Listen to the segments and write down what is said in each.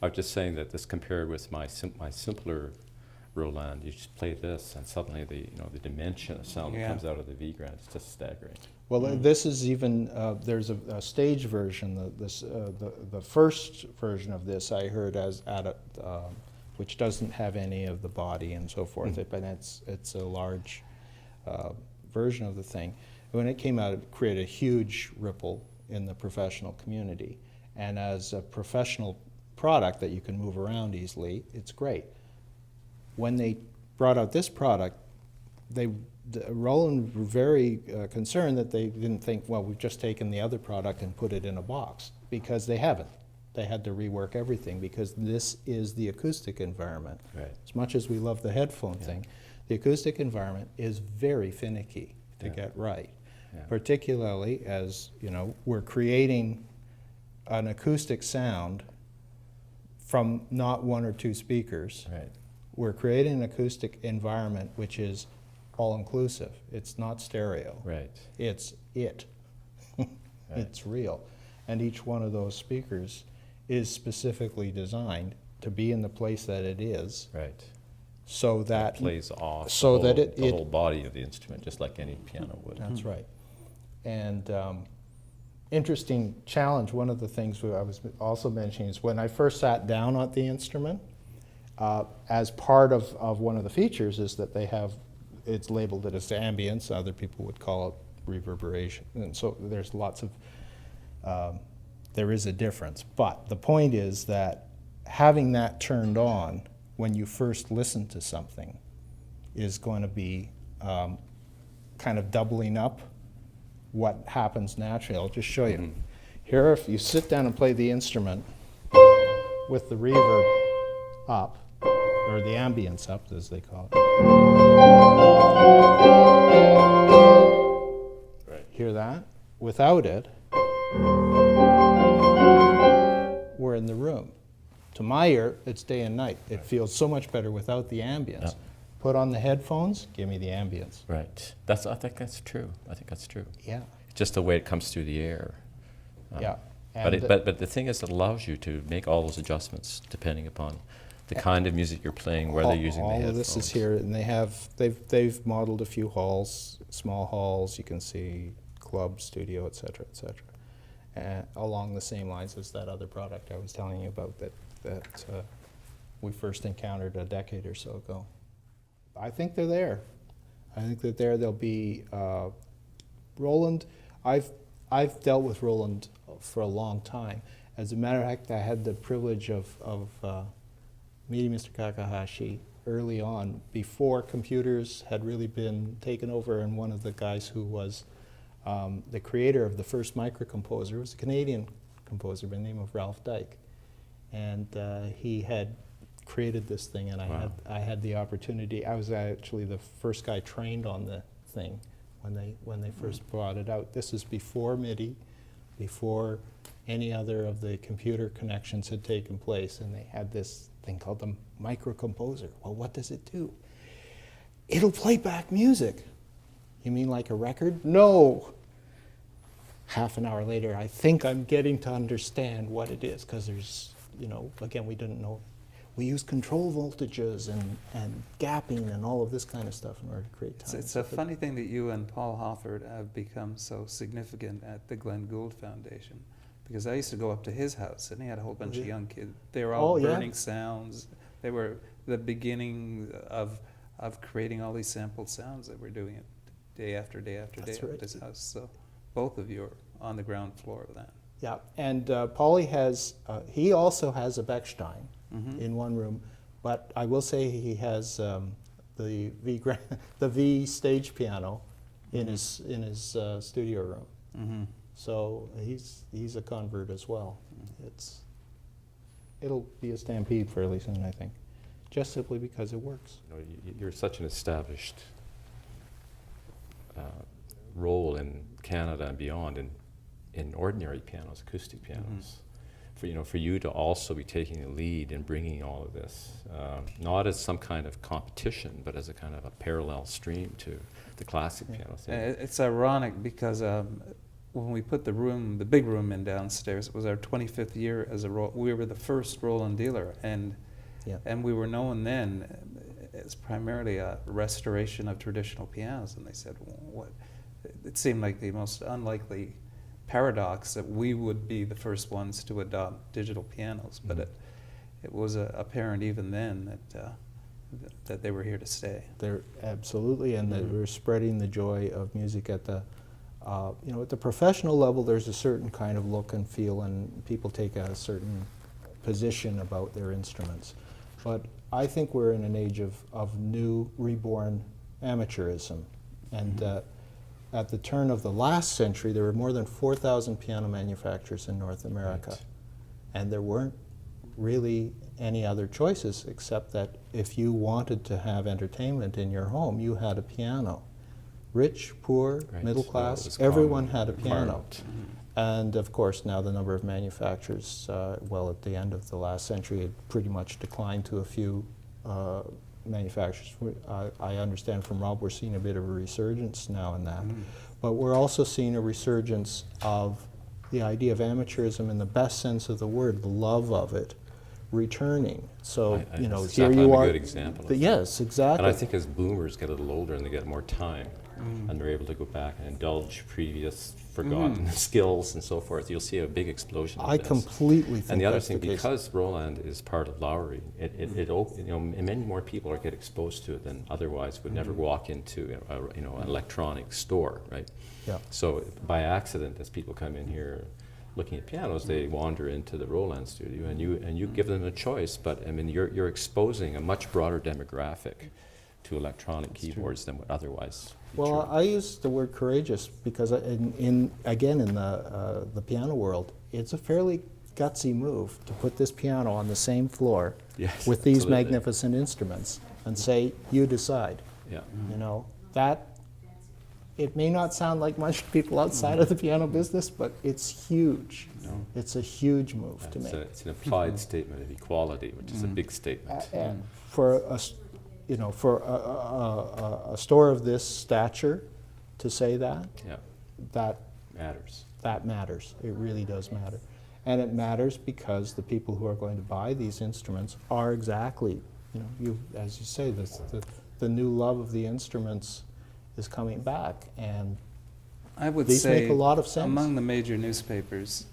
I was just saying that this compared with my simpler Roland, you just play this, and suddenly the dimension of sound that comes out of the V Grand is just staggering. Well, this is even there's a stage version. The first version of this I heard which doesn't have any of the body and so forth. But it's a large version of the thing. When it came out, it created a huge ripple in the professional community. And as a professional product that you can move around easily, it's great. When they brought out this product, Roland were very concerned that they didn't think, well, we've just taken the other product and put it in a box, because they haven't. They had to rework everything, because this is the acoustic environment. Right. As much as we love the headphone thing, the acoustic environment is very finicky to get right. Yeah. Particularly as, we're creating an acoustic sound from not one or two speakers. Right. We're creating an acoustic environment which is all-inclusive. It's not stereo. Right. It's it. Right. It's real. And each one of those speakers is specifically designed to be in the place that it is. Right. So that it plays off so the that whole body of the instrument, just like any piano would. That's right. And interesting challenge, one of the things I was also mentioning is when I first sat down on the instrument, as part of one of the features is that it's labeled it as ambience, other people would call it reverberation. And so there's lots of, there is a difference. But the point is that having that turned on when you first listen to something is going to be kind of doubling up what happens naturally. I'll just show you. Here, if you sit down and play the instrument with the reverb up, or the ambience up, as they call it. Right. Hear that? Without it, we're in the room. To my ear, it's day and night. It feels so much better without the ambience. Yeah. Put on the headphones, give me the ambience. Right. I think that's true. I think that's true. Yeah. Just the way it comes through the air. Yeah. But the thing is, it allows you to make all those adjustments depending upon the kind of music you're playing, where they're using the headphones. All of this is here, and they've modeled a few halls, small halls. You can see club, studio, et cetera, along the same lines as that other product I was telling you about that we first encountered a decade or so ago. I think they're there. I think that they'll be Roland. I've dealt with Roland for a long time. As a matter of fact, I had the privilege of meeting Mr. Kakahashi early on, before computers had really been taken over, and one of the guys who was the creator of the first microcomposer was a Canadian composer by the name of Ralph Dyke. And he had created this thing, and I had the opportunity. I was actually the first guy trained on the thing when they first brought it out. This is before MIDI, before any other of the computer connections had taken place, and they had this thing called the microcomposer. Well, what does it do? It'll play back music. You mean like a record? No. Half an hour later, I think I'm getting to understand what it is, because there's, again, we didn't know. We use control voltages and gapping and all of this kind of stuff in order to create time. It's a funny thing that you and Paul Hofford have become so significant at the Glenn Gould Foundation, because I used to go up to his house and he had a whole bunch of young kids. They were all burning sounds. They were the beginning of creating all these sampled sounds that we're doing it day after day after day at his house. So both of you are on the ground floor of that. Yeah, and Paulie he also has a Bechstein in one room, but I will say he has the V stage piano in his studio room. So he's a convert as well. It'll be a stampede fairly soon, I think, just simply because it works. You're such an established role in Canada and beyond in ordinary pianos, acoustic pianos. For you to also be taking the lead in bringing all of this, not as some kind of competition, but as a kind of a parallel stream to the classic piano thing. It's ironic because when we put the big room in downstairs, it was our 25th year as we were the first Roland dealer, and we were known then as primarily a restoration of traditional pianos. And they said, what? It seemed like the most unlikely paradox that we would be the first ones to adopt digital pianos, but it was apparent even then that they were here to stay. They're absolutely, and that we're spreading the joy of music at the, at the professional level. There's a certain kind of look and feel, and people take a certain position about their instruments. But I think we're in an age of new, reborn amateurism, and at the turn of the last century, there were more than 4,000 piano manufacturers in North America, and there weren't really any other choices except that if you wanted to have entertainment in your home, you had a piano. Rich, poor, middle class, everyone had a piano. And of course, now the number of manufacturers, at the end of the last century, it pretty much declined to a few manufacturers. I understand from Rob, we're seeing a bit of a resurgence now in that. But we're also seeing a resurgence of the idea of amateurism in the best sense of the word, the love of it, returning. So, here you are. I'm a good example of that. Yes, exactly. And I think as boomers get a little older and they get more time, and they're able to go back and indulge previous forgotten skills and so forth, you'll see a big explosion of I this. completely think And the other that's thing, the case. because Roland is part of Lowrey, many more people are get exposed to it than otherwise would never walk into an electronic store, right? Yeah. So by accident, as people come in here looking at pianos, they wander into the Roland studio, and you give them a choice. But I mean, you're exposing a much broader demographic to electronic keyboards than would otherwise be Well, true. I use the word courageous because in the piano world, it's a fairly gutsy move to put this piano on the same floor Yes, with these absolutely. magnificent instruments and say, you decide. Yeah. That it may not sound like much to people outside of the piano business, but it's huge. It's a huge move to make. It's an applied statement of equality, which is a big statement. And for a store of this stature to say that, that Matters. that matters. It really does matter. And it matters because the people who are going to buy these instruments are exactly, as you say, the new love of the instruments is coming back, and I would these say make a lot of sense. among the major newspapers,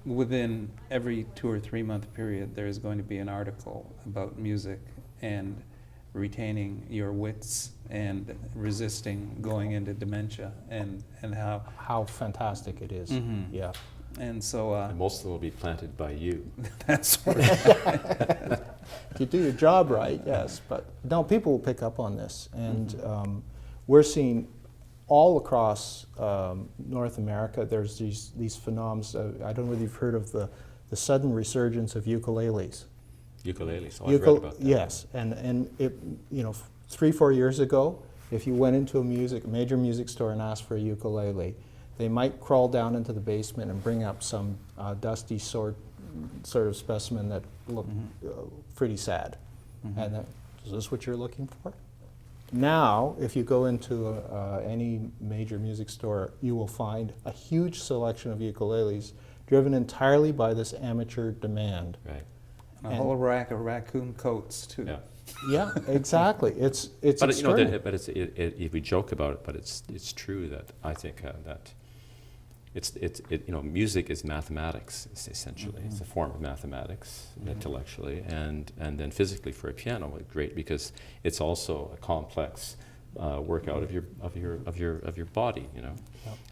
within every 2 or 3 month period, there is going to be an article about music and retaining your wits and resisting going into dementia, and how fantastic it is. Yeah. And so And most of them will be planted by you. that's right. If you do your job right, yes. But no, people will pick up on this. And we're seeing all across North America, there's these phenomena. I don't know whether you've heard of the sudden resurgence of ukuleles. Ukuleles, I've read about that. Yes, and it, 3-4 years ago, if you went into a major music store and asked for a ukulele, they might crawl down into the basement and bring up some dusty sort of specimen that looked pretty sad. And is this what you're looking for? Now, if you go into any major music store, you will find a huge selection of ukuleles driven entirely by this amateur demand. Right. A whole rack of raccoon coats too. Yeah. Yeah, exactly. It's But extraordinary. we joke about it, but it's true that I think that music is mathematics essentially. It's a form of mathematics intellectually, and then physically for a piano, it's great because it's also a complex workout of your body,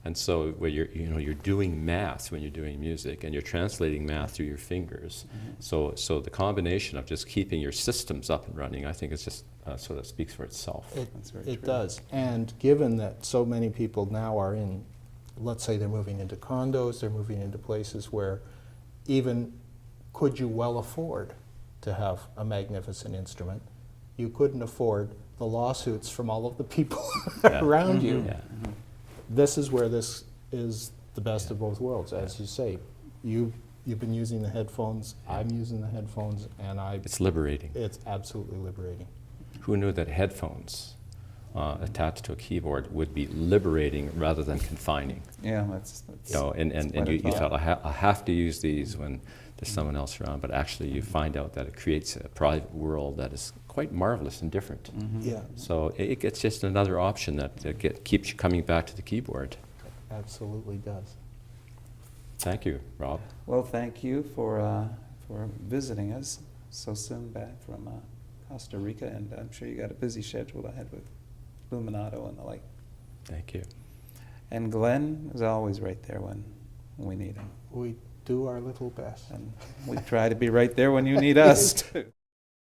And so where you're doing math when you're doing music, and you're translating math through your fingers. So the combination of just keeping your systems up and running, I think, is just sort of speaks for itself. It does. And given that so many people now are in, let's say they're moving into condos, they're moving into places where even could you well afford to have a magnificent instrument, you couldn't afford the lawsuits from all of the people around you. Yeah. This is where this is the best of both worlds. As you say, you've been using the headphones, I'm using the headphones, and It's liberating. it's absolutely liberating. Who knew that headphones attached to a keyboard would be liberating rather than confining. Yeah, that's You know, and quite a you thought. thought, I have to use these when there's someone else around, but actually you find out that it creates a private world that is quite marvelous and different. Yeah, So it's just another option that keeps you coming back to the keyboard. absolutely does. Thank you, Rob. Well, thank you for visiting us so soon back from Costa Rica, and I'm sure you got a busy schedule ahead with Luminato and the like. Thank you. And Glenn is always right there when we need him, We do our little best. and we try to be right there when you need us too.